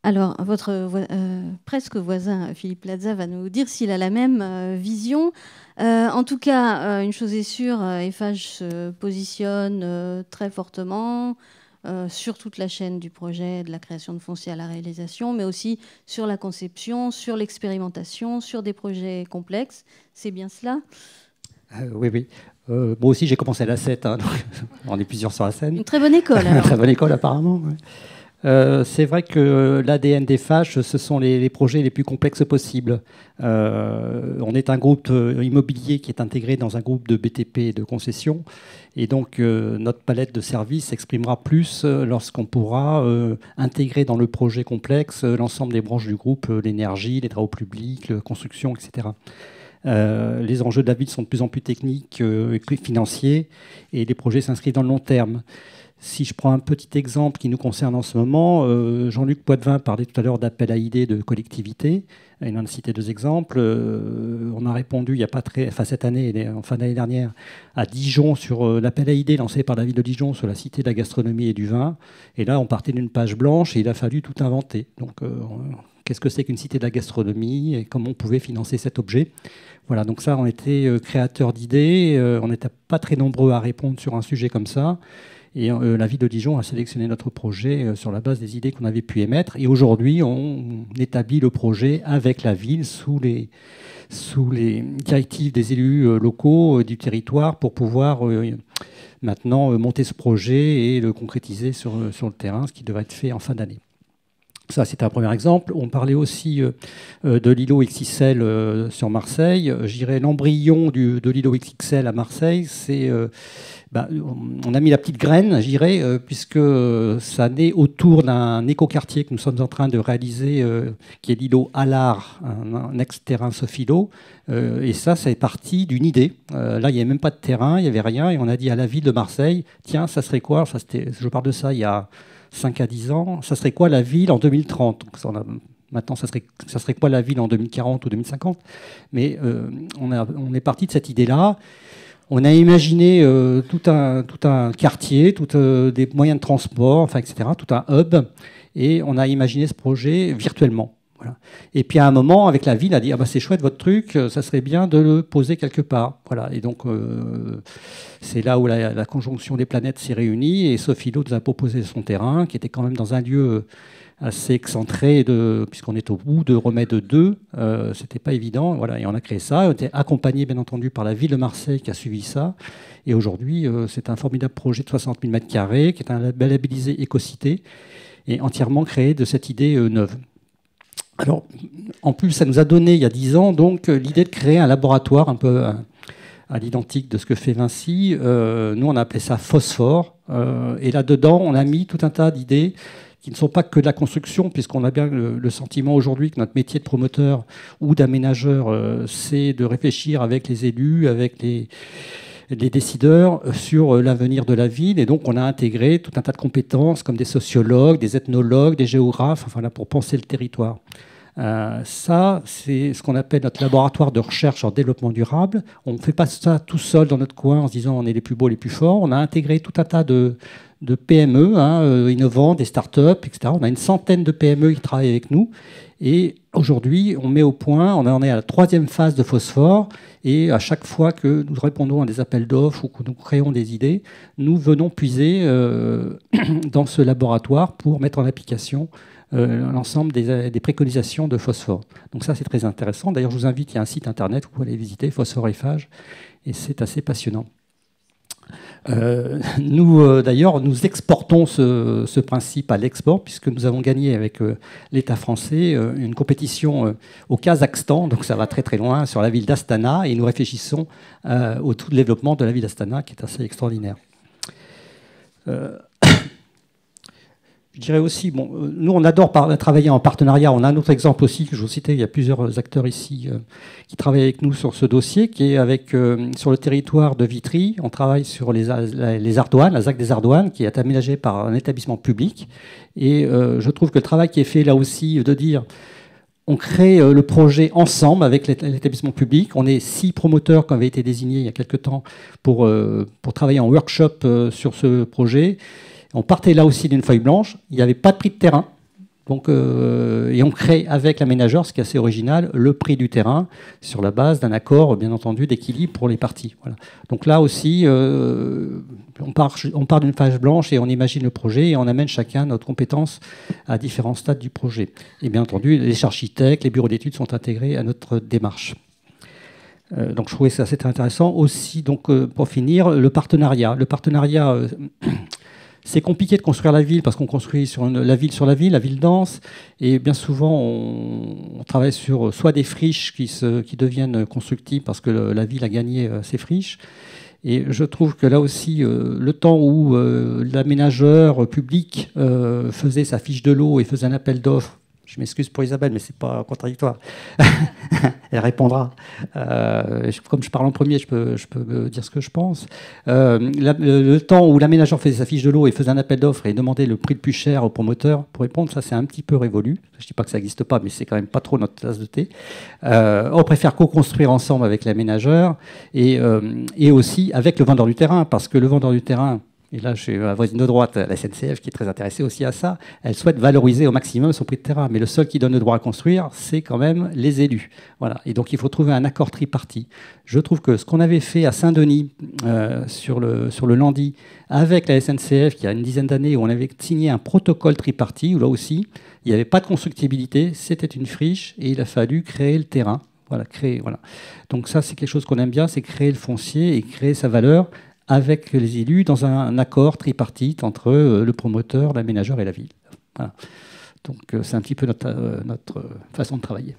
Alors, votre presque voisin, Philippe Plaza, va nous dire s'il a la même vision. En tout cas, une chose est sûre, Eiffage se positionne très fortement sur toute la chaîne du projet, de la création de foncier à la réalisation, mais aussi sur la conception, sur l'expérimentation, sur des projets complexes. C'est bien cela? Oui, oui. Moi aussi, j'ai commencé à la 7, hein, donc on est plusieurs sur la scène. Une très bonne école, alors. Très bonne école, apparemment. Ouais. C'est vrai que l'ADN d'Eiffage, ce sont les projets les plus complexes possibles. On est un groupe immobilier qui est intégré dans un groupe de BTP et de concession. Et donc, notre palette de services s'exprimera plus lorsqu'on pourra intégrer dans le projet complexe l'ensemble des branches du groupe, l'énergie, les travaux publics, la construction, etc. Les enjeux de la ville sont de plus en plus techniques et financiers, et les projets s'inscrivent dans le long terme. Si je prends un petit exemple qui nous concerne en ce moment, Jean-Luc Poitvin parlait tout à l'heure d'appel à idées de collectivités. Il en a cité deux exemples. On a répondu il y a pas très, enfin cette année, en fin d'année dernière, à Dijon sur l'appel à idées lancé par la ville de Dijon sur la cité de la gastronomie et du vin. Et là, on partait d'une page blanche et il a fallu tout inventer. Donc, qu'est-ce que c'est qu'une cité de la gastronomie et comment on pouvait financer cet objet? Voilà, donc ça, on était créateurs d'idées. On n'était pas très nombreux à répondre sur un sujet comme ça. Et la ville de Dijon a sélectionné notre projet sur la base des idées qu'on avait pu émettre. Et aujourd'hui, on établit le projet avec la ville sous les directives des élus locaux du territoire pour pouvoir maintenant monter ce projet et le concrétiser sur le terrain, ce qui devrait être fait en fin d'année. Ça, c'est un premier exemple. On parlait aussi de l'îlot XXL sur Marseille. Je dirais l'embryon de l'îlot XXL à Marseille, c'est... on a mis la petite graine, je dirais, puisque ça naît autour d'un écoquartier que nous sommes en train de réaliser, qui est l'îlot Allard, un ex-terrain Sophilo. Et ça est parti d'une idée. Là, il n'y avait même pas de terrain, il n'y avait rien. Et on a dit à la ville de Marseille, tiens, ça serait quoi? Je parle de ça il y a 5 à 10 ans. Ça serait quoi la ville en 2030? Donc, maintenant, ça serait quoi la ville en 2040 ou 2050? Mais on est parti de cette idée-là. On a imaginé tout un quartier, des moyens de transport, enfin, etc., tout un hub, et on a imaginé ce projet virtuellement. Voilà. Et puis à un moment, avec la ville, on a dit ah bah, c'est chouette votre truc, ça serait bien de le poser quelque part. Voilà. Et donc c'est là où la conjonction des planètes s'est réunie, et Sophilo nous a proposé son terrain, qui était quand même dans un lieu assez excentré, puisqu'on est au bout de Remède 2, c'était pas évident, voilà, et on a créé ça. On était accompagné bien entendu par la ville de Marseille qui a suivi ça, et aujourd'hui c'est un formidable projet de 60 000 m², qui est un label labellisé Écocité, et entièrement créé de cette idée neuve. Alors, en plus, ça nous a donné il y a 10 ans donc l'idée de créer un laboratoire un peu à l'identique de ce que fait Vinci. Nous, on a appelé ça Phosphore, et là-dedans, on a mis tout un tas d'idées qui ne sont pas que de la construction, puisqu'on a bien le sentiment aujourd'hui que notre métier de promoteur ou d'aménageur, c'est de réfléchir avec les élus, avec les décideurs sur l'avenir de la ville. Et donc, on a intégré tout un tas de compétences comme des sociologues, des ethnologues, des géographes, enfin, là, pour penser le territoire. Ça, c'est ce qu'on appelle notre laboratoire de recherche en développement durable. On ne fait pas ça tout seul dans notre coin en se disant on est les plus beaux, les plus forts. On a intégré tout un tas de PME innovantes, des startups, etc. On a une centaine de PME qui travaillent avec nous. Et aujourd'hui, on met au point, on en est à la 3e phase de Phosphore. Et à chaque fois que nous répondons à des appels d'offres ou que nous créons des idées, nous venons puiser dans ce laboratoire pour mettre en application l'ensemble des préconisations de Phosphore. Donc ça, c'est très intéressant. D'ailleurs, je vous invite, il y a un site internet, vous pouvez aller visiter, Phosphore Eiffage, et c'est assez passionnant. Nous, d'ailleurs, nous exportons ce principe à l'export, puisque nous avons gagné avec l'État français une compétition au Kazakhstan, donc ça va très très loin, sur la ville d'Astana, et nous réfléchissons au tout développement de la ville d'Astana, qui est assez extraordinaire. Je dirais aussi, bon, nous on adore travailler en partenariat. On a un autre exemple aussi que je vous citais. Il y a plusieurs acteurs ici qui travaillent avec nous sur ce dossier, qui est sur le territoire de Vitry. On travaille sur les Ardoines, la ZAC des Ardoines, qui est aménagée par un établissement public. Et je trouve que le travail qui est fait là aussi, de dire on crée le projet ensemble avec l'établissement public. On est 6 promoteurs qui avaient été désignés il y a quelques temps pour travailler en workshop sur ce projet. On partait là aussi d'une feuille blanche. Il n'y avait pas de prix de terrain. Donc, et on crée avec l'aménageur, ce qui est assez original, le prix du terrain sur la base d'un accord, bien entendu, d'équilibre pour les parties. Voilà. Donc là aussi, on part d'une page blanche et on imagine le projet et on amène chacun notre compétence à différents stades du projet. Et bien entendu, les architectes, les bureaux d'études sont intégrés à notre démarche. Donc je trouvais ça assez intéressant. Aussi, donc, pour finir, le partenariat. Le partenariat, c'est compliqué de construire la ville parce qu'on construit la ville dense, et bien souvent on travaille sur soit des friches qui deviennent constructibles parce que la ville a gagné ses friches. Et je trouve que là aussi, le temps où l'aménageur public faisait sa fiche de lot et faisait un appel d'offres, je m'excuse pour Isabelle, mais c'est pas contradictoire. Elle répondra. Comme je parle en premier, je peux dire ce que je pense. Le temps où l'aménageur faisait sa fiche de lot et faisait un appel d'offres et demandait le prix le plus cher au promoteur pour répondre, ça c'est un petit peu révolu. Je ne dis pas que ça n'existe pas, mais c'est quand même pas trop notre tasse de thé. On préfère co-construire ensemble avec l'aménageur et aussi avec le vendeur du terrain, parce que le vendeur du terrain, et là, je suis à la voisine de droite, la SNCF, qui est très intéressée aussi à ça. Elle souhaite valoriser au maximum son prix de terrain. Mais le seul qui donne le droit à construire, c'est quand même les élus. Voilà. Et donc, il faut trouver un accord tripartite. Je trouve que ce qu'on avait fait à Saint-Denis, sur le Landy, avec la SNCF, il y a une dizaine d'années, où on avait signé un protocole tripartite, où là aussi, il n'y avait pas de constructibilité, c'était une friche, et il a fallu créer le terrain. Voilà. Donc ça, c'est quelque chose qu'on aime bien, c'est créer le foncier et créer sa valeur avec les élus dans un accord tripartite entre le promoteur, l'aménageur et la ville. Voilà. Donc c'est un petit peu notre façon de travailler.